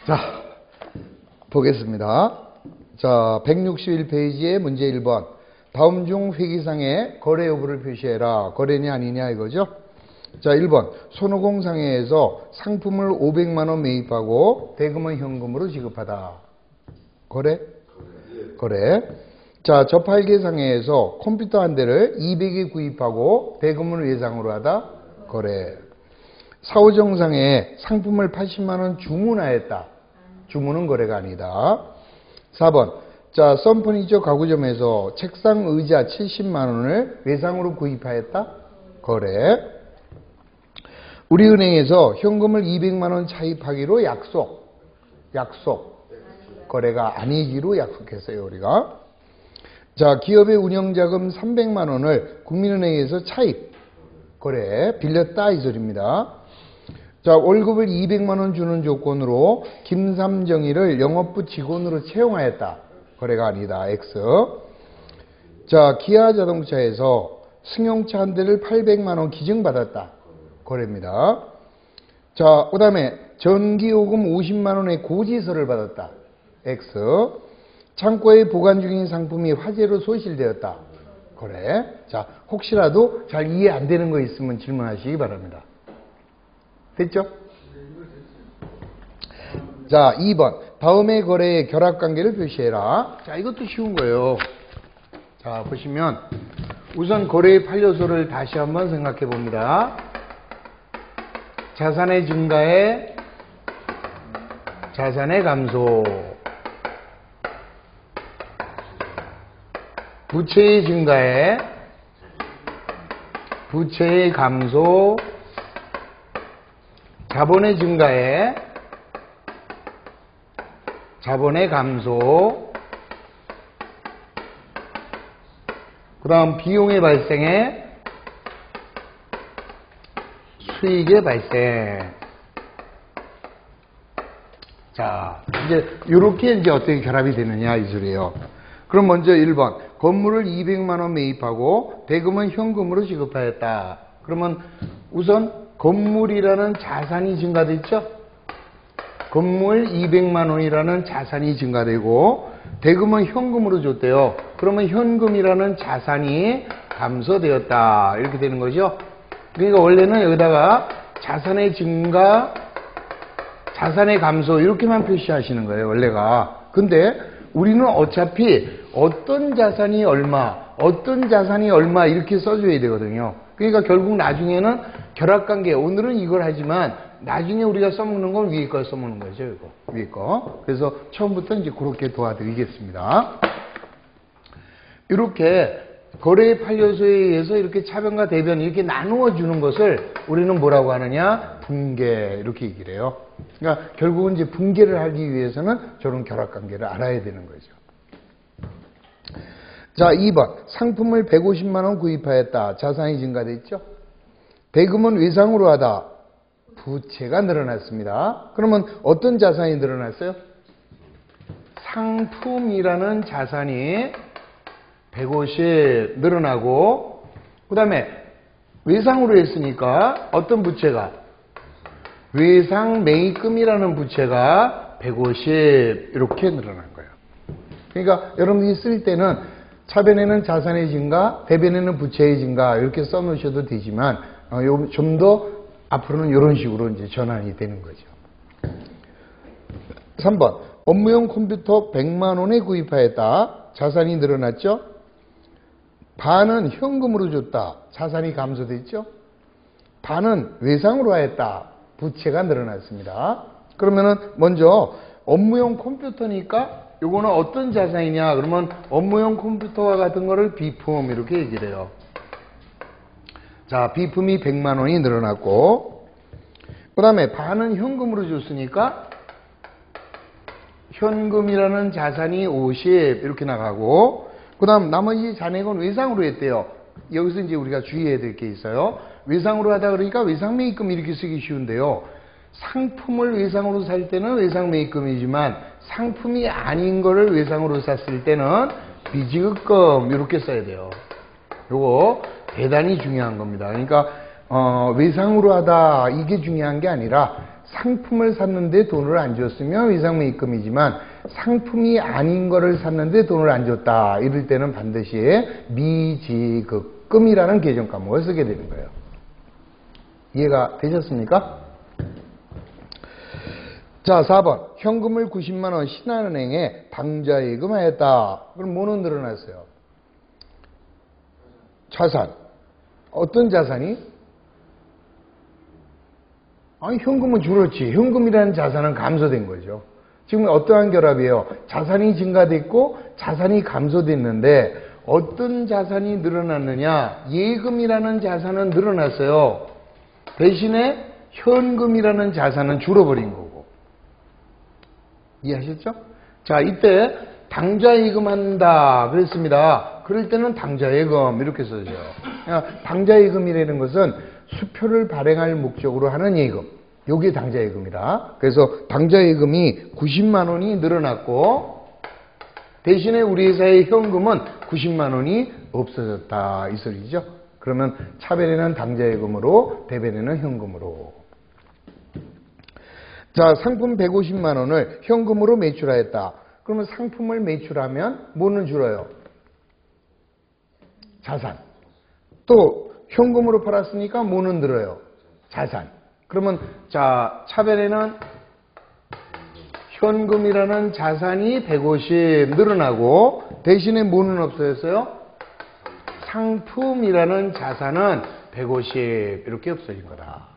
자, 보겠습니다. 자, 161페이지의 문제 1번. 다음 중 회계상에 거래 여부를 표시해라. 거래냐 아니냐 이거죠. 자, 1번. 손오공상해에서 상품을 500만원 매입하고 대금은 현금으로 지급하다. 거래? 거래. 자, 저팔계상해에서 컴퓨터 한 대를 200에 구입하고 대금을 외상으로 하다. 거래. 사오정상에 상품을 80만원 주문하였다. 주문은 거래가 아니다. 4번. 자, 썬퍼니처 가구점에서 책상 의자 70만원을 외상으로 구입하였다. 거래. 우리은행에서 현금을 200만원 차입하기로 약속. 거래가 아니기로 약속했어요, 우리가. 자, 기업의 운영자금 300만원을 국민은행에서 차입. 거래. 빌렸다 이 소리입니다. 자, 월급을 200만원 주는 조건으로 김삼정이를 영업부 직원으로 채용하였다. 거래가 아니다. X. 자, 기아자동차에서 승용차 한 대를 800만원 기증받았다. 거래입니다. 자, 그 다음에 전기요금 50만원의 고지서를 받았다. X. 창고에 보관 중인 상품이 화재로 소실되었다. 거래. 자, 혹시라도 잘 이해 안 되는 거 있으면 질문하시기 바랍니다. 됐죠? 자, 2번. 다음의 거래의 결합관계를 표시해라. 자, 이것도 쉬운 거예요. 자, 보시면 우선 거래의 판례소를 다시 한번 생각해 봅니다. 자산의 증가에 자산의 감소, 부채의 증가에 부채의 감소, 자본의 증가에 자본의 감소, 그 다음 비용의 발생에 수익의 발생. 자, 이렇게 어떻게 결합이 되느냐 이 소리예요. 그럼 먼저 1번. 건물을 200만원 매입하고 대금은 현금으로 지급하였다. 그러면 우선 건물이라는 자산이 증가됐죠? 건물 200만원이라는 자산이 증가되고 대금은 현금으로 줬대요. 그러면 현금이라는 자산이 감소되었다. 이렇게 되는 거죠. 그러니까 원래는 여기다가 자산의 증가, 자산의 감소 이렇게만 표시하시는 거예요. 원래가. 근데 우리는 어차피 어떤 자산이 얼마, 어떤 자산이 얼마 이렇게 써줘야 되거든요. 그러니까 결국 나중에는 결합관계, 오늘은 이걸 하지만 나중에 우리가 써먹는 건 위에 걸 써먹는 거죠. 이거 위에 거. 그래서 처음부터 이제 그렇게 도와드리겠습니다. 이렇게 거래의 판례소에 의해서 이렇게 차변과 대변 이렇게 나누어 주는 것을 우리는 뭐라고 하느냐? 분계 이렇게 얘기를 해요. 그러니까 결국은 이제 분계를 하기 위해서는 저런 결합관계를 알아야 되는 거죠. 자, 2번. 상품을 150만원 구입하였다. 자산이 증가됐죠? 대금은 외상으로 하다. 부채가 늘어났습니다. 그러면 어떤 자산이 늘어났어요? 상품이라는 자산이 150 늘어나고, 그 다음에 외상으로 했으니까 어떤 부채가? 외상 매입금이라는 부채가 150 이렇게 늘어난 거예요. 그러니까 여러분이 쓸 때는 차변에는 자산의 증가, 대변에는 부채의 증가 이렇게 써놓으셔도 되지만 좀 더 앞으로는 이런 식으로 이제 전환이 되는 거죠. 3번. 업무용 컴퓨터 100만원에 구입하였다. 자산이 늘어났죠? 반은 현금으로 줬다. 자산이 감소됐죠? 반은 외상으로 하였다. 부채가 늘어났습니다. 그러면은 먼저 업무용 컴퓨터니까 요거는 어떤 자산이냐? 그러면 업무용 컴퓨터와 같은 거를 비품 이렇게 얘기를 해요. 자, 비품이 100만원이 늘어났고, 그 다음에 반은 현금으로 줬으니까 현금이라는 자산이 50 이렇게 나가고, 그 다음 나머지 잔액은 외상으로 했대요. 여기서 이제 우리가 주의해야 될 게 있어요. 외상으로 하다 그러니까 외상매입금 이렇게 쓰기 쉬운데요. 상품을 외상으로 살 때는 외상매입금이지만 상품이 아닌 거를 외상으로 샀을 때는 비지급금 이렇게 써야 돼요. 요거 대단히 중요한 겁니다. 그러니까 외상으로 하다 이게 중요한 게 아니라 상품을 샀는데 돈을 안 줬으면 외상매입금이지만 상품이 아닌 거를 샀는데 돈을 안 줬다. 이럴 때는 반드시 미지급금이라는 개정 과목을 쓰게 되는 거예요. 이해가 되셨습니까? 자, 4번. 현금을 90만 원 신한은행에 당좌 예금하였다. 그럼 뭐는 늘어났어요? 자산. 어떤 자산이? 아니, 현금은 줄었지. 현금이라는 자산은 감소된 거죠. 지금 어떠한 결합이에요? 자산이 증가됐고 자산이 감소됐는데 어떤 자산이 늘어났느냐? 예금이라는 자산은 늘어났어요. 대신에 현금이라는 자산은 줄어버린 거고. 이해하셨죠? 자, 이때 당좌예금한다 그랬습니다. 그럴 때는 당좌예금 이렇게 써져요. 당좌예금이라는 것은 수표를 발행할 목적으로 하는 예금. 요게 당좌예금이다. 그래서 당좌예금이 90만 원이 늘어났고 대신에 우리 회사의 현금은 90만 원이 없어졌다 이 소리죠. 그러면 차변에는 당좌예금으로 대변에는 현금으로. 자, 상품 150만 원을 현금으로 매출하였다. 그러면 상품을 매출하면 뭐는 줄어요? 자산. 또 현금으로 팔았으니까 뭐는 늘어요? 자산. 그러면 자, 차변에는 현금이라는 자산이 150 늘어나고 대신에 뭐는 없어졌어요? 상품이라는 자산은 150 이렇게 없어진 거다.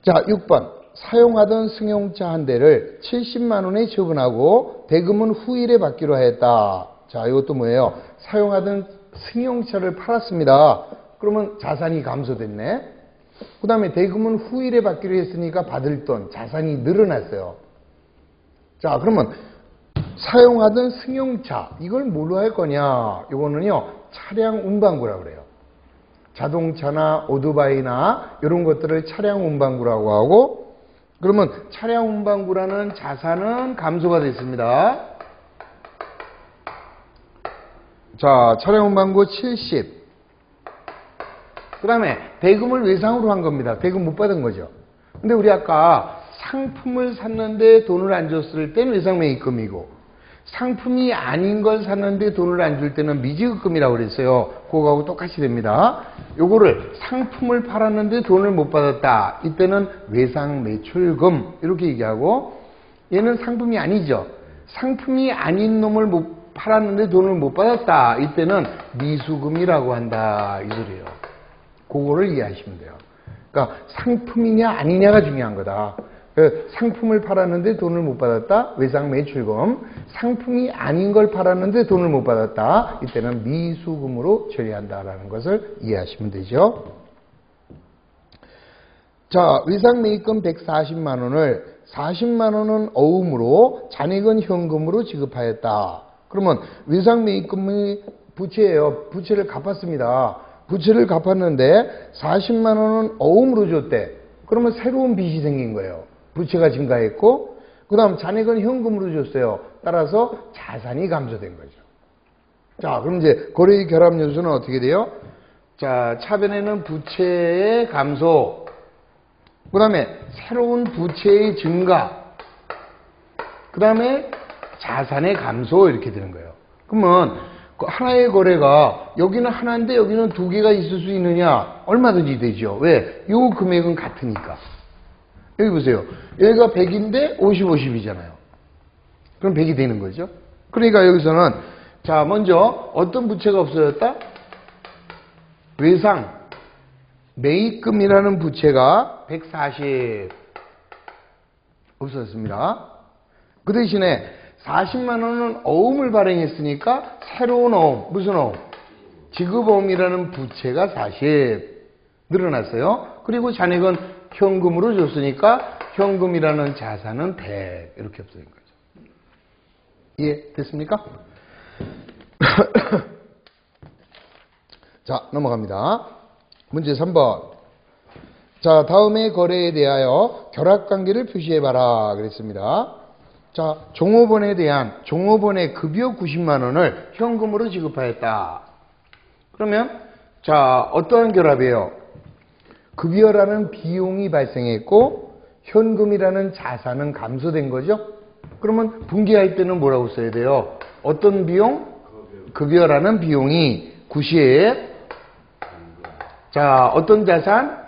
자, 6번. 사용하던 승용차 한 대를 70만 원에 처분하고 대금은 후일에 받기로 했다. 자, 이것도 뭐예요? 사용하던 승용차를 팔았습니다. 그러면 자산이 감소됐네. 그 다음에 대금은 후일에 받기로 했으니까 받을 돈, 자산이 늘어났어요. 자, 그러면 사용하던 승용차, 이걸 뭘로 할 거냐? 이거는요, 차량 운반구라고 그래요. 자동차나 오토바이나 이런 것들을 차량 운반구라고 하고, 그러면 차량 운반구라는 자산은 감소가 됐습니다. 자, 차량 운반구 70. 그 다음에 대금을 외상으로 한 겁니다. 대금 못 받은 거죠. 근데 우리 아까 상품을 샀는데 돈을 안 줬을 때는 외상매입금이고 상품이 아닌 걸 샀는데 돈을 안 줄 때는 미지급금이라고 그랬어요. 그거하고 똑같이 됩니다. 요거를 상품을 팔았는데 돈을 못 받았다. 이때는 외상매출금 이렇게 얘기하고 얘는 상품이 아니죠. 상품이 아닌 놈을 팔았는데 돈을 못 받았다. 이때는 미수금이라고 한다. 이 소리예요. 그거를 이해하시면 돼요. 그러니까 상품이냐 아니냐가 중요한 거다. 상품을 팔았는데 돈을 못 받았다. 외상매출금. 상품이 아닌 걸 팔았는데 돈을 못 받았다. 이때는 미수금으로 처리한다라는 것을 이해하시면 되죠. 자, 외상매입금 140만 원을 40만 원은 어음으로 잔액은 현금으로 지급하였다. 그러면 외상매입금이 부채예요. 부채를 갚았습니다. 부채를 갚았는데 40만 원은 어음으로 줬대. 그러면 새로운 빚이 생긴 거예요. 부채가 증가했고 그 다음 잔액은 현금으로 줬어요. 따라서 자산이 감소된 거죠. 자, 그럼 이제 거래의 결합 요소는 어떻게 돼요? 자, 차변에는 부채의 감소, 그 다음에 새로운 부채의 증가, 그 다음에 자산의 감소 이렇게 되는 거예요. 그러면 하나의 거래가 여기는 하나인데 여기는 두 개가 있을 수 있느냐? 얼마든지 되죠. 왜? 요 금액은 같으니까. 여기 보세요. 여기가 100인데 50, 50이잖아요. 그럼 100이 되는 거죠. 그러니까 여기서는 자, 먼저 어떤 부채가 없어졌다? 외상 매입금이라는 부채가 140 없어졌습니다. 그 대신에 40만 원은 어음을 발행했으니까 새로운 어음, 무슨 어음? 지급어음이라는 부채가 40 늘어났어요. 그리고 잔액은 현금으로 줬으니까 현금이라는 자산은 100 이렇게 없어진 거죠. 이해됐습니까? 자, 넘어갑니다. 문제 3번. 자, 다음의 거래에 대하여 결합관계를 표시해봐라 그랬습니다. 자, 종업원에 대한 종업원의 급여 90만 원을 현금으로 지급하였다. 그러면 자, 어떠한 결합이에요? 급여라는 비용이 발생했고 현금이라는 자산은 감소된 거죠. 그러면 분기할 때는 뭐라고 써야 돼요? 어떤 비용? 급여라는 비용이 구시에 자 어떤 자산?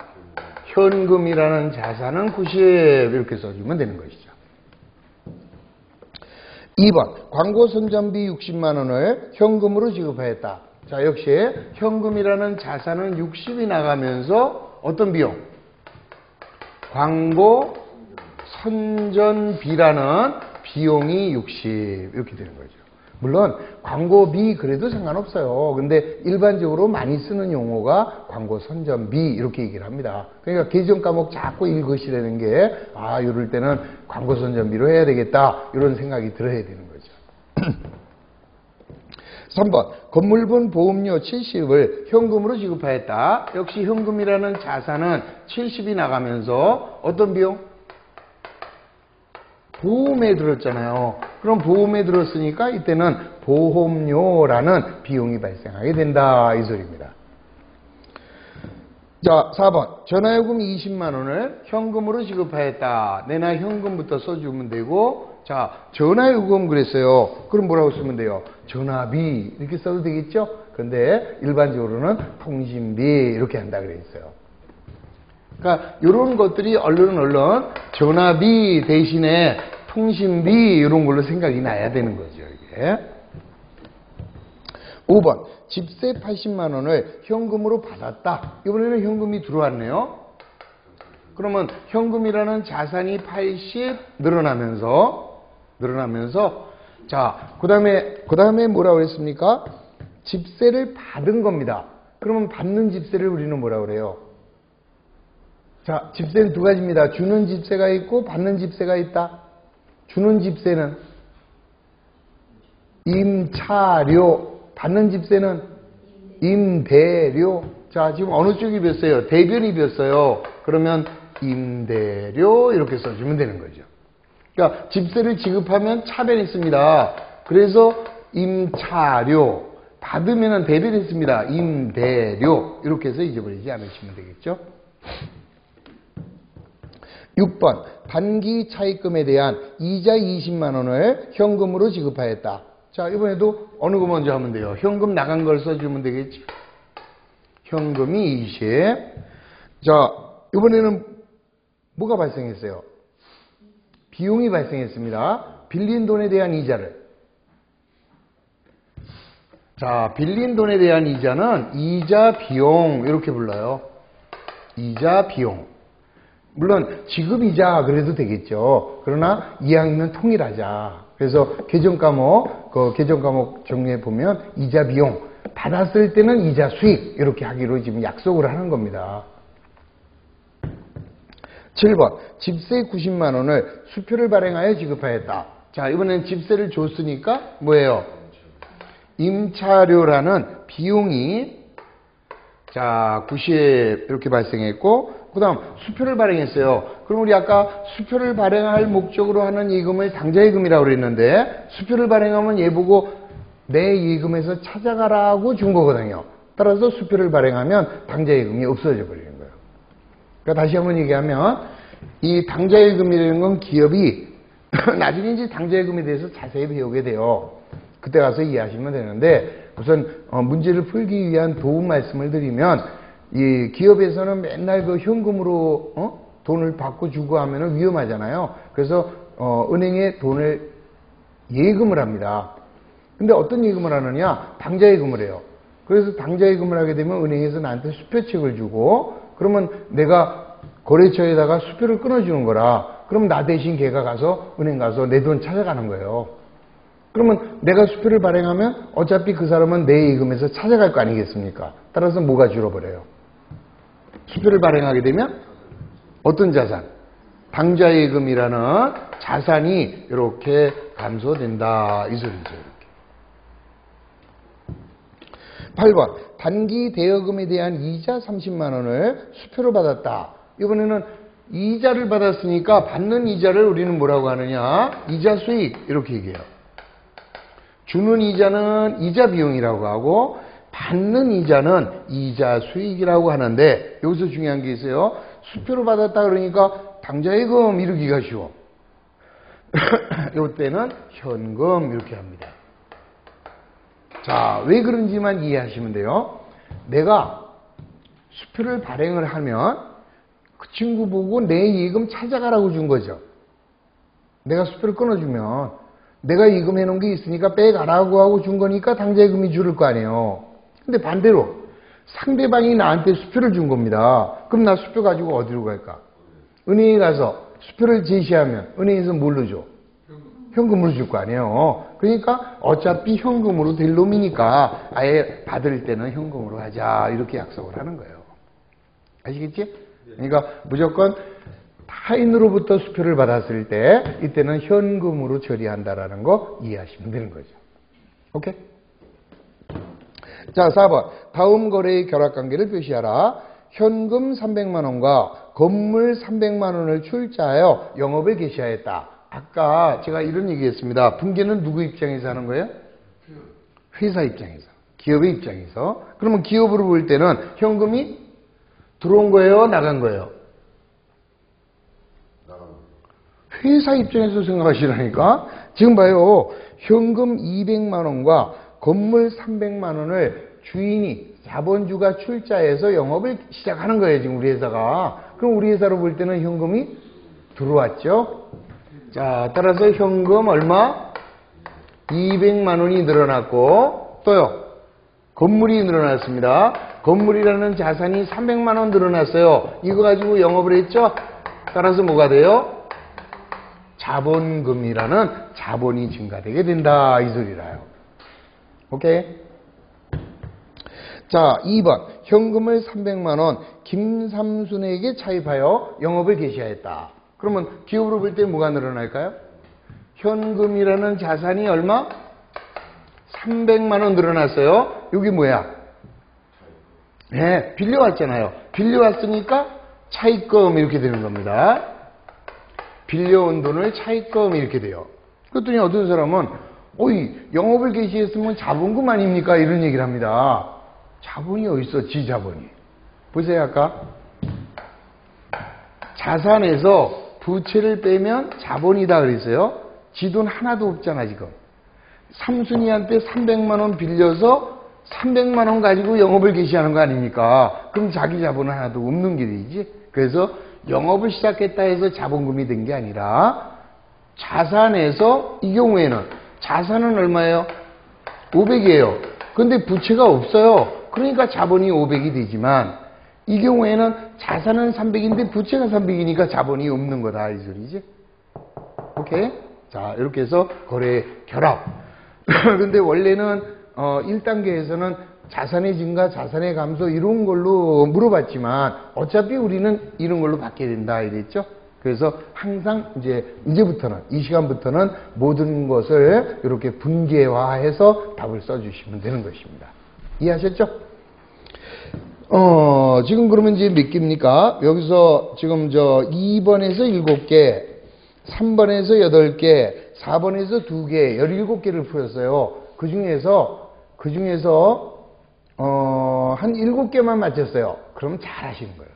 현금이라는 자산은 구시에 이렇게 써주면 되는 것이죠. 2번 광고 선전비 60만 원을 현금으로 지급하였다. 자 역시 현금이라는 자산은 60이 나가면서 어떤 비용? 광고 선전비라는 비용이 60 이렇게 되는 거죠. 물론 광고비 그래도 상관없어요. 근데 일반적으로 많이 쓰는 용어가 광고 선전비 이렇게 얘기를 합니다. 그러니까 계정 과목 자꾸 읽으시라는 게 이럴 때는 광고 선전비로 해야 되겠다 이런 생각이 들어야 되는 거죠. 3번 건물분 보험료 70을 현금으로 지급하였다. 역시 현금이라는 자산은 70이 나가면서 어떤 비용? 보험에 들었잖아요. 그럼 보험에 들었으니까 이때는 보험료라는 비용이 발생하게 된다 이 소리입니다. 자 4번 전화요금 20만 원을 현금으로 지급하였다. 내나 현금부터 써주면 되고 자 전화요금 그랬어요. 그럼 뭐라고 쓰면 돼요? 전화비 이렇게 써도 되겠죠? 근데 일반적으로는 통신비 이렇게 한다 그랬어요. 그러니까 이런 것들이 얼른 전화비 대신에 통신비 이런 걸로 생각이 나야 되는 거죠. 이게. 5번 집세 80만 원을 현금으로 받았다. 이번에는 현금이 들어왔네요. 그러면 현금이라는 자산이 80 늘어나면서 자 그다음에 뭐라고 했습니까? 집세를 받은 겁니다. 그러면 받는 집세를 우리는 뭐라고 그래요? 자, 집세는 두 가지입니다. 주는 집세가 있고 받는 집세가 있다. 주는 집세는 임차료, 받는 집세는 임대료. 자, 지금 어느 쪽이 뵀어요? 대변이 뵀어요. 그러면 임대료 이렇게 써주면 되는 거죠. 그러니까 집세를 지급하면 차변이 있습니다. 그래서 임차료, 받으면 대변이 있습니다. 임대료 이렇게 해서 잊어버리지 않으시면 되겠죠. 6번 단기 차입금에 대한 이자 20만 원을 현금으로 지급하였다. 자 이번에도 어느 거 먼저 하면 돼요? 현금 나간 걸 써주면 되겠죠. 현금이 20. 자 이번에는 뭐가 발생했어요? 비용이 발생했습니다. 빌린 돈에 대한 이자를. 자 빌린 돈에 대한 이자는 이자 비용 이렇게 불러요. 이자 비용. 물론 지급이자 그래도 되겠죠. 그러나 이왕이면 통일하자. 그래서 계정 과목 정리해 보면 이자 비용 받았을 때는 이자 수익 이렇게 하기로 지금 약속을 하는 겁니다. 7번 집세 90만 원을 수표를 발행하여 지급하였다. 자 이번엔 집세를 줬으니까 뭐예요? 임차료라는 비용이 자 90 이렇게 발생했고 그 다음 수표를 발행했어요. 그럼 우리 아까 수표를 발행할 목적으로 하는 예금을 당좌예금이라고 그랬는데 수표를 발행하면 얘 보고 내 예금에서 찾아가라고 준 거거든요. 따라서 수표를 발행하면 당좌예금이 없어져 버리는 거예요. 그러니까 다시 한번 얘기하면 이 당좌예금이라는 건 기업이 나중에 이제 당좌예금에 대해서 자세히 배우게 돼요. 그때 가서 이해하시면 되는데 우선 문제를 풀기 위한 도움 말씀을 드리면 이 기업에서는 맨날 그 현금으로 돈을 받고 주고 하면은 위험하잖아요. 그래서 은행에 돈을 예금을 합니다. 근데 어떤 예금을 하느냐? 당좌예금을 해요. 그래서 당좌예금을 하게 되면 은행에서 나한테 수표책을 주고 그러면 내가 거래처에다가 수표를 끊어주는 거라. 그럼 나 대신 걔가 가서 은행 가서 내 돈 찾아가는 거예요. 그러면 내가 수표를 발행하면 어차피 그 사람은 내 예금에서 찾아갈 거 아니겠습니까? 따라서 뭐가 줄어버려요? 수표를 발행하게 되면 어떤 자산? 당좌예금이라는 자산이 이렇게 감소된다 이 소리죠. 이렇게. 8번 단기 대여금에 대한 이자 30만 원을 수표로 받았다. 이번에는 이자를 받았으니까 받는 이자를 우리는 뭐라고 하느냐? 이자 수익 이렇게 얘기해요. 주는 이자는 이자 비용이라고 하고 받는 이자는 이자 수익이라고 하는데 여기서 중요한 게 있어요. 수표로 받았다 그러니까 당좌예금 이루기가 쉬워. 이때는 현금 이렇게 합니다. 자, 왜 그런지만 이해하시면 돼요. 내가 수표를 발행을 하면 그 친구 보고 내 예금 찾아가라고 준 거죠. 내가 수표를 끊어주면 내가 예금해 놓은 게 있으니까 빼가라고 하고 준 거니까 당좌예금이 줄을 거 아니에요. 근데 반대로 상대방이 나한테 수표를 준 겁니다. 그럼 나 수표 가지고 어디로 갈까? 은행에 가서 수표를 제시하면 은행에서 뭘로 줘? 현금으로 줄 거 아니에요. 그러니까 어차피 현금으로 될 놈이니까 아예 받을 때는 현금으로 하자 이렇게 약속을 하는 거예요. 아시겠지? 그러니까 무조건 타인으로부터 수표를 받았을 때 이때는 현금으로 처리한다라는 거 이해하시면 되는 거죠. 오케이? 자, 4번. 다음 거래의 결합관계를 표시하라. 현금 300만 원과 건물 300만 원을 출자하여 영업을 개시하였다. 아까 제가 이런 얘기했습니다. 분계는 누구 입장에서 하는 거예요? 회사 입장에서. 기업의 입장에서. 그러면 기업으로 볼 때는 현금이 들어온 거예요? 나간 거예요? 회사 입장에서 생각하시라니까. 지금 봐요. 현금 200만 원과 건물 300만 원을 주인이 자본주가 출자해서 영업을 시작하는 거예요. 지금 우리 회사가. 그럼 우리 회사로 볼 때는 현금이 들어왔죠. 자, 따라서 현금 얼마? 200만 원이 늘어났고 또요. 건물이 늘어났습니다. 건물이라는 자산이 300만 원 늘어났어요. 이거 가지고 영업을 했죠. 따라서 뭐가 돼요? 자본금이라는 자본이 증가되게 된다 이 소리라요. 오케이? 자, 2번. 현금을 300만 원 김삼순에게 차입하여 영업을 개시하였다. 그러면 기업으로 볼 때 뭐가 늘어날까요? 현금이라는 자산이 얼마? 300만 원 늘어났어요. 여기 뭐야? 네, 빌려왔잖아요. 빌려왔으니까 차입금 이렇게 되는 겁니다. 빌려온 돈을 차입금 이렇게 돼요. 그랬더니 어떤 사람은 어이 영업을 개시했으면 자본금 아닙니까? 이런 얘기를 합니다. 자본이 어딨어? 지자본이. 보세요 아까 자산에서 부채를 빼면 자본이다 그랬어요. 지 돈 하나도 없잖아 지금. 삼순이한테 300만 원 빌려서 300만 원 가지고 영업을 개시하는 거 아닙니까? 그럼 자기 자본은 하나도 없는 게 되지. 그래서 영업을 시작했다 해서 자본금이 된 게 아니라 자산에서 이 경우에는 자산은 얼마예요? 500이에요. 근데 부채가 없어요. 그러니까 자본이 500이 되지만 이 경우에는 자산은 300인데 부채가 300이니까 자본이 없는 거다 이 소리지. 오케이? 자, 이렇게 해서 거래 결합. 근데 원래는 1단계에서는 자산의 증가, 자산의 감소 이런 걸로 물어봤지만 어차피 우리는 이런 걸로 받게 된다 이랬죠. 그래서 항상 이제부터는 이 시간부터는 모든 것을 이렇게 분계화해서 답을 써주시면 되는 것입니다. 이해하셨죠? 지금 그러면 이제 몇 개입니까? 여기서 지금 2번에서 7개, 3번에서 8개, 4번에서 2개, 17개를 풀었어요. 그 중에서 한 7개만 맞췄어요. 그러면 잘 하시는 거예요.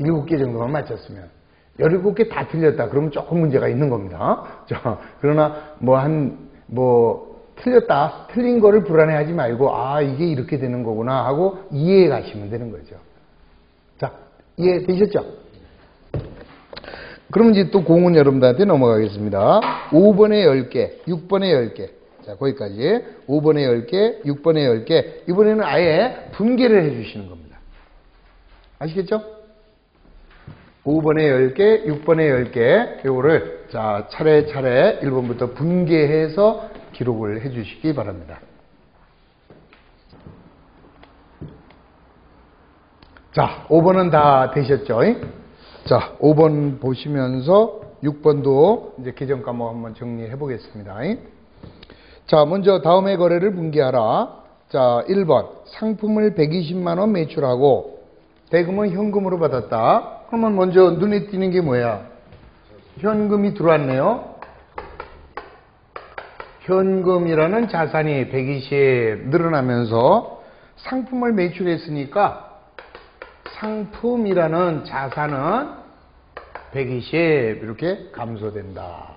7개 정도만 맞췄으면. 17개 다 틀렸다. 그러면 조금 문제가 있는 겁니다. 자, 그러나 틀렸다. 틀린 거를 불안해하지 말고 이게 이렇게 되는 거구나 하고 이해해 가시면 되는 거죠. 자, 이해되셨죠? 그럼 이제 또 공은 여러분들한테 넘어가겠습니다. 5번에 10개, 6번에 10개. 자, 거기까지. 5번에 10개, 6번에 10개. 이번에는 아예 분계를 해 주시는 겁니다. 아시겠죠? 5번에 10개, 6번에 10개. 요거를 자, 차례차례 1번부터 분계해서 기록을 해 주시기 바랍니다. 자, 5번은 다 되셨죠? 자, 5번 보시면서 6번도 이제 개정 과목 한번 정리해 보겠습니다. 자, 먼저 다음의 거래를 분계하라. 자, 1번. 상품을 120만 원 매출하고 대금은 현금으로 받았다. 그러면 먼저 눈에 띄는 게 뭐야? 현금이 들어왔네요. 현금이라는 자산이 120 늘어나면서 상품을 매출했으니까 상품이라는 자산은 120 이렇게 감소된다.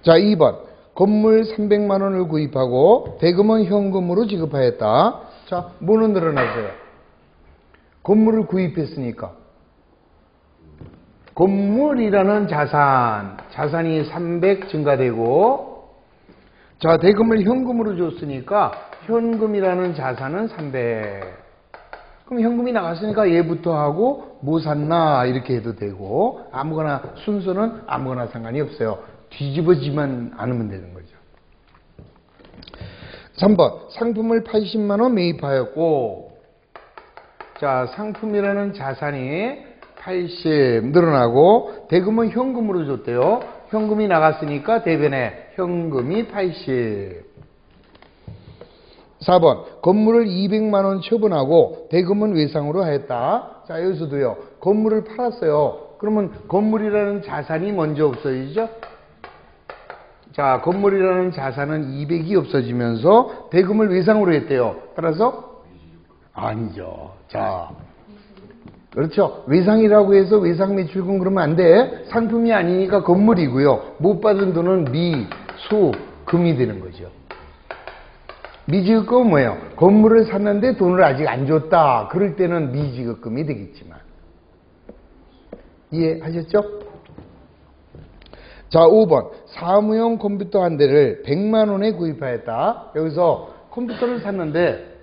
자, 2번. 건물 300만 원을 구입하고 대금은 현금으로 지급하였다. 자, 뭐는 늘어났어요? 건물을 구입했으니까. 건물이라는 자산이 300 증가되고, 자, 대금을 현금으로 줬으니까 현금이라는 자산은 300. 그럼 현금이 나갔으니까 얘부터 하고 뭐 샀나 이렇게 해도 되고, 아무거나 순서는 아무거나 상관이 없어요. 뒤집어지만 않으면 되는 거죠. 3번. 상품을 80만 원 매입하였고, 자, 상품이라는 자산이 80 늘어나고 대금은 현금으로 줬대요. 현금이 나갔으니까 대변에 현금이 80. 4번. 건물을 200만 원 처분하고 대금은 외상으로 하였다. 자, 여기서도요. 건물을 팔았어요. 그러면 건물이라는 자산이 먼저 없어지죠? 자, 건물이라는 자산은 200이 없어지면서 대금을 외상으로 했대요. 따라서 아니죠. 자, 그렇죠. 외상이라고 해서 외상 매출금 그러면 안 돼. 상품이 아니니까 건물이고요. 못 받은 돈은 미, 수, 금이 되는 거죠. 미지급금은 뭐예요? 건물을 샀는데 돈을 아직 안 줬다. 그럴 때는 미지급금이 되겠지만. 이해하셨죠? 자, 5번. 사무용 컴퓨터 한 대를 100만 원에 구입하였다. 여기서 컴퓨터를 샀는데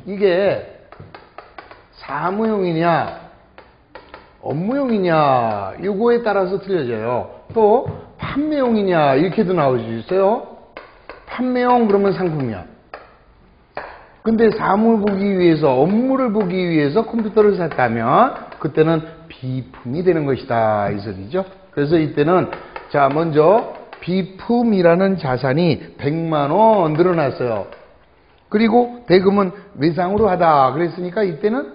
이게 사무용이냐 업무용이냐 요거에 따라서 틀려져요. 또 판매용이냐 이렇게도 나올 수 있어요. 판매용 그러면 상품이야. 근데 사무를 보기 위해서 업무를 보기 위해서 컴퓨터를 샀다면 그때는 비품이 되는 것이다 이 소리죠. 그래서 이때는 자, 먼저 비품이라는 자산이 100만 원 늘어났어요. 그리고 대금은 외상으로 하다 그랬으니까 이때는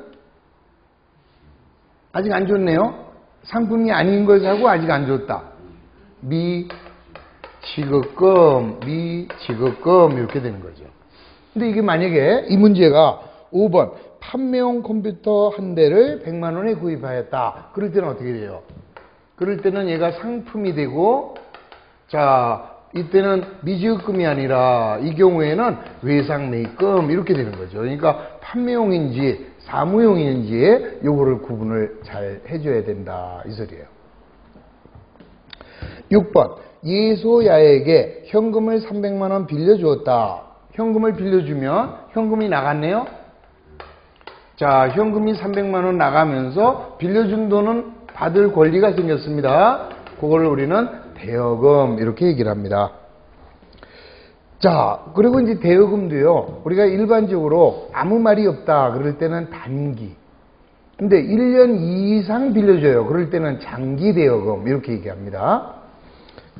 아직 안 줬네요. 상품이 아닌 걸 사고 아직 안 줬다. 미지급금 이렇게 되는 거죠. 근데 이게 만약에 이 문제가 5번 판매용 컴퓨터 한 대를 100만 원에 구입하였다. 그럴 때는 어떻게 돼요? 그럴 때는 얘가 상품이 되고, 자, 이때는 미지급금이 아니라 이 경우에는 외상매입금 이렇게 되는 거죠. 그러니까 판매용인지 사무용인지 요거를 구분을 잘 해줘야 된다 이 소리예요. 6번. 예소야에게 현금을 300만 원 빌려주었다. 현금을 빌려주면 현금이 나갔네요. 자, 현금이 300만 원 나가면서 빌려준 돈은 받을 권리가 생겼습니다. 그걸 우리는 대여금 이렇게 얘기를 합니다. 자, 그리고 이제 대여금도요. 우리가 일반적으로 아무 말이 없다 그럴 때는 단기. 근데 1년 이상 빌려줘요. 그럴 때는 장기 대여금 이렇게 얘기합니다.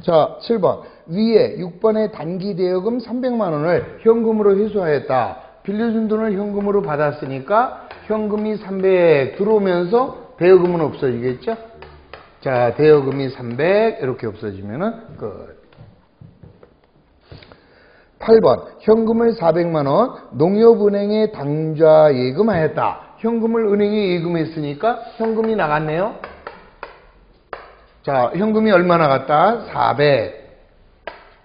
자, 7번. 위에 6번의 단기 대여금 300만 원을 현금으로 회수하였다. 빌려준 돈을 현금으로 받았으니까 현금이 300 들어오면서 대여금은 없어지겠죠? 자, 대여금이 300 이렇게 없어지면은 끝. 8번. 현금을 400만 원 농협은행에 당좌 예금하였다. 현금을 은행에 예금했으니까 현금이 나갔네요. 자, 현금이 얼마 나갔다? 400.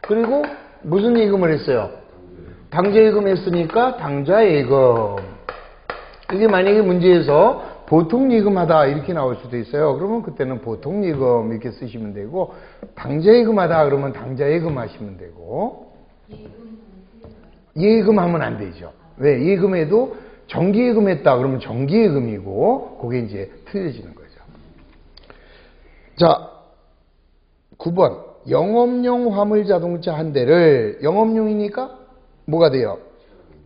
그리고 무슨 예금을 했어요? 당좌 예금했으니까 당좌 예금. 이게 만약에 문제에서 보통 예금하다 이렇게 나올 수도 있어요. 그러면 그때는 보통 예금 이렇게 쓰시면 되고, 당좌 예금하다 그러면 당좌 예금 하시면 되고. 예금하면 안 되죠. 왜? 예금해도 정기 예금했다 그러면 정기 예금이고, 그게 이제 틀려지는 거죠. 자, 9번. 영업용 화물 자동차 한 대를, 영업용이니까 뭐가 돼요?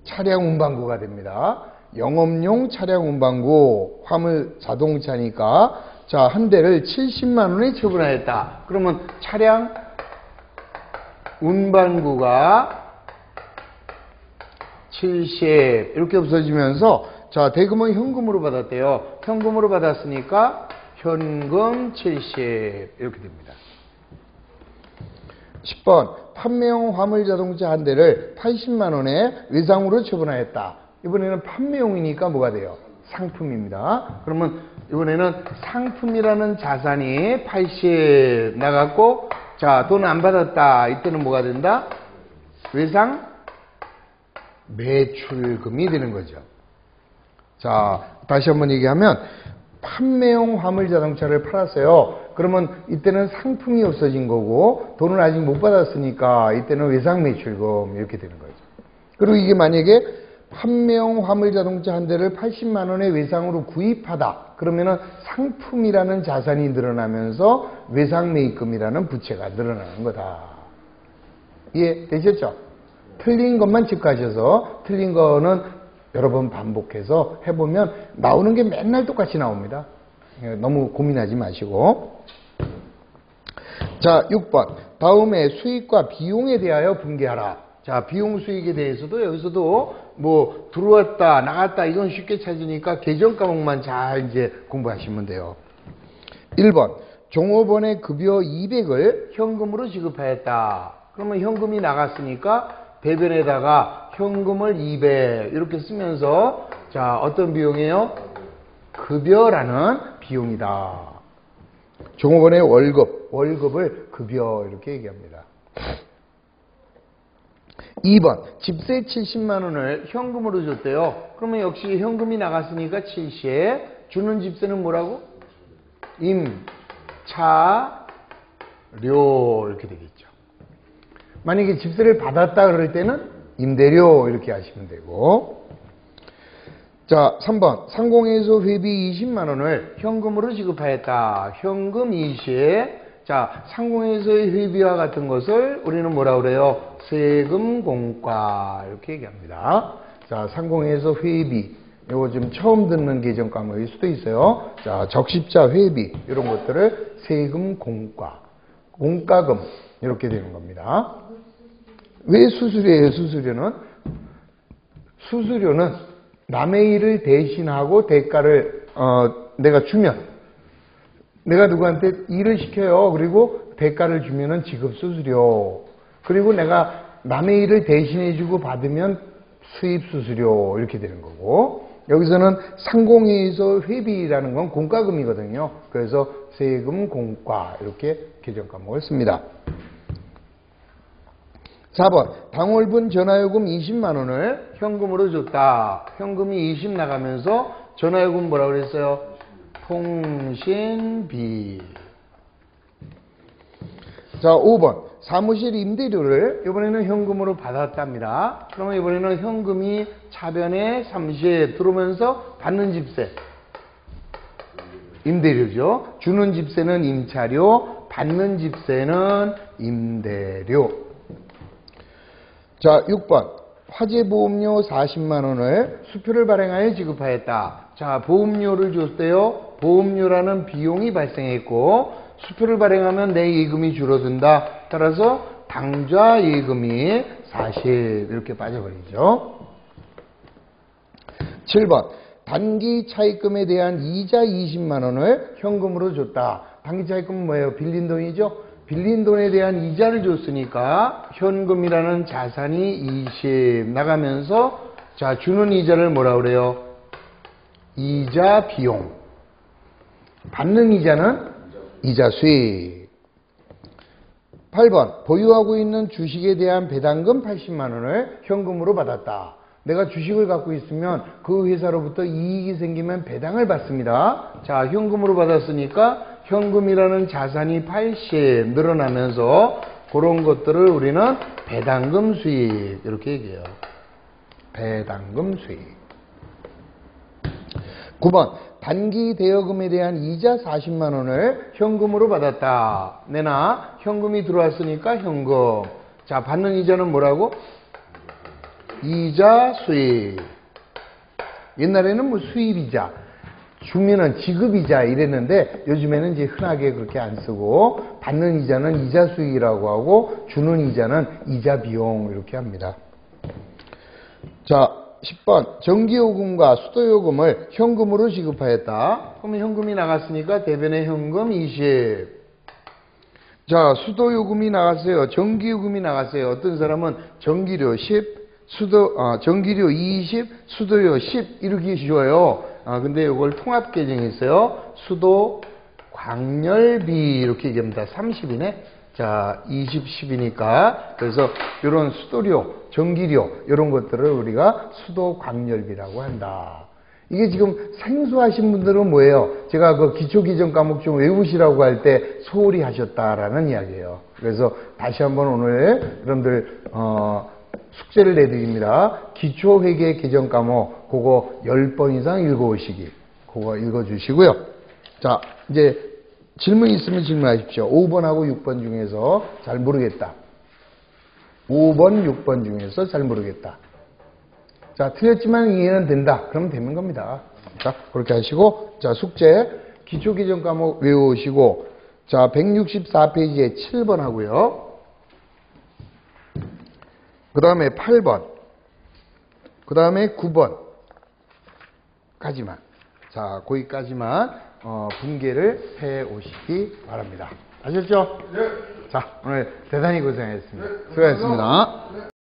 차량 운반구가 됩니다. 영업용 차량 운반구 화물 자동차니까 자, 한 대를 70만 원에 처분하였다. 그러면 차량 운반구가 70 이렇게 없어지면서 자, 대금은 현금으로 받았대요. 현금으로 받았으니까 현금 70 이렇게 됩니다. 10번. 판매용 화물자동차 한 대를 80만 원에 외상으로 처분하였다. 이번에는 판매용이니까 뭐가 돼요? 상품입니다. 그러면 이번에는 상품이라는 자산이 80 나갔고, 자, 돈 안 받았다. 이때는 뭐가 된다? 외상 매출금이 되는 거죠. 자, 다시 한번 얘기하면 판매용 화물자동차를 팔았어요. 그러면 이때는 상품이 없어진 거고 돈을 아직 못 받았으니까 이때는 외상 매출금 이렇게 되는 거죠. 그리고 이게 만약에 판매용 화물자동차 한 대를 80만 원에 외상으로 구입하다. 그러면은 상품이라는 자산이 늘어나면서 외상매입금이라는 부채가 늘어나는 거다. 이해되셨죠? 틀린 것만 짚가셔서 틀린 거는 여러 번 반복해서 해보면 나오는 게 맨날 똑같이 나옵니다. 너무 고민하지 마시고. 자, 6번. 다음에 수익과 비용에 대하여 분개하라. 자, 비용 수익에 대해서도 여기서도 뭐 들어왔다 나갔다 이건 쉽게 찾으니까 계정 과목만 잘 이제 공부하시면 돼요. 1번. 종업원의 급여 200을 현금으로 지급하였다. 그러면 현금이 나갔으니까 대변에다가 현금을 200 이렇게 쓰면서 자, 어떤 비용이에요? 급여라는 비용이다. 종업원의 월급을 급여 이렇게 얘기합니다. 2번 집세 70만 원을 현금으로 줬대요. 그러면 역시 현금이 나갔으니까 70 주는 집세는 뭐라고? 임차료 이렇게 되겠죠. 만약에 집세를 받았다 그럴 때는 임대료 이렇게 하시면 되고. 자, 3번 상공회의소 회비 20만 원을 현금으로 지급하였다. 현금 20. 자, 상공회의소의 회비와 같은 것을 우리는 뭐라 그래요? 세금 공과 이렇게 얘기합니다. 자, 상공회의소 회비 이거 좀 처음 듣는 계정 과목일 수도 있어요. 자, 적십자 회비 이런 것들을 세금 공과 공과금 이렇게 되는 겁니다. 왜 수수료예요? 수수료는 남의 일을 대신하고 대가를 내가 주면, 내가 누구한테 일을 시켜요. 그리고 대가를 주면은 지급 수수료. 그리고 내가 남의 일을 대신해주고 받으면 수입 수수료 이렇게 되는 거고. 여기서는 상공회의소 회비라는 건 공과금이거든요. 그래서 세금 공과 이렇게 계정 과목을 씁니다. 4번 당월분 전화요금 20만 원을 현금으로 줬다. 현금이 20 나가면서 전화요금 뭐라고 그랬어요? 통신비. 자, 5번 사무실 임대료를 이번에는 현금으로 받았답니다. 그러면 이번에는 현금이 차변에 30 들어오면서 받는 집세 임대료죠. 주는 집세는 임차료, 받는 집세는 임대료. 자, 6번 화재보험료 40만 원을 수표를 발행하여 지급하였다. 자, 보험료를 줬대요. 보험료라는 비용이 발생했고 수표를 발행하면 내 예금이 줄어든다. 따라서 당좌 예금이 40 이렇게 빠져버리죠. 7번 단기 차입금에 대한 이자 20만 원을 현금으로 줬다. 단기 차입금은 뭐예요? 빌린 돈이죠. 빌린 돈에 대한 이자를 줬으니까 현금이라는 자산이 20 나가면서 자, 주는 이자를 뭐라 그래요? 이자 비용. 받는 이자는 이자 수익. 8번 보유하고 있는 주식에 대한 배당금 80만 원을 현금으로 받았다. 내가 주식을 갖고 있으면 그 회사로부터 이익이 생기면 배당을 받습니다. 자, 현금으로 받았으니까 현금이라는 자산이 80 늘어나면서 그런 것들을 우리는 배당금 수익 이렇게 얘기해요. 배당금 수익. 9번 단기 대여금에 대한 이자 40만 원을 현금으로 받았다. 내나 현금이 들어왔으니까 현금. 자, 받는 이자는 뭐라고? 이자 수익. 옛날에는 뭐 수입이자 주면은 지급이자 이랬는데 요즘에는 이제 흔하게 그렇게 안 쓰고 받는 이자는 이자 수익이라고 하고 주는 이자는 이자 비용 이렇게 합니다. 자, 10번 전기요금과 수도요금을 현금으로 지급하였다. 그러면 현금이 나갔으니까 대변에 현금 20. 자, 수도요금이 나갔어요. 전기요금이 나갔어요. 어떤 사람은 전기료 10, 전기료 20, 수도료 10 이렇게 쉬워요. 근데 이걸 통합 계정했어요. 수도 광열비 이렇게 얘기합니다. 30이네. 자, 20, 10이니까. 그래서 이런 수도료, 전기료 이런 것들을 우리가 수도 광열비라고 한다. 이게 지금 생소하신 분들은 뭐예요? 제가 그 기초기정 과목 좀 외우시라고 할 때 소홀히 하셨다라는 이야기예요. 그래서 다시 한번 오늘 여러분들 숙제를 내드립니다. 기초회계 기정 과목 그거 10번 이상 읽어오시기. 그거 읽어주시고요. 자, 이제 질문 있으면 질문하십시오. 5번하고 6번 중에서 잘 모르겠다. 5번, 6번 중에서 잘 모르겠다. 자, 틀렸지만 이해는 된다. 그러면 되는 겁니다. 자, 그렇게 하시고, 자, 숙제, 기초기정 과목 외우시고, 자, 164페이지에 7번 하고요. 그 다음에 8번. 그 다음에 9번. 까지만. 자, 거기까지만, 분계를 해 오시기 바랍니다. 아셨죠? 네. 자, 오늘 대단히 고생하셨습니다. 수고하셨습니다.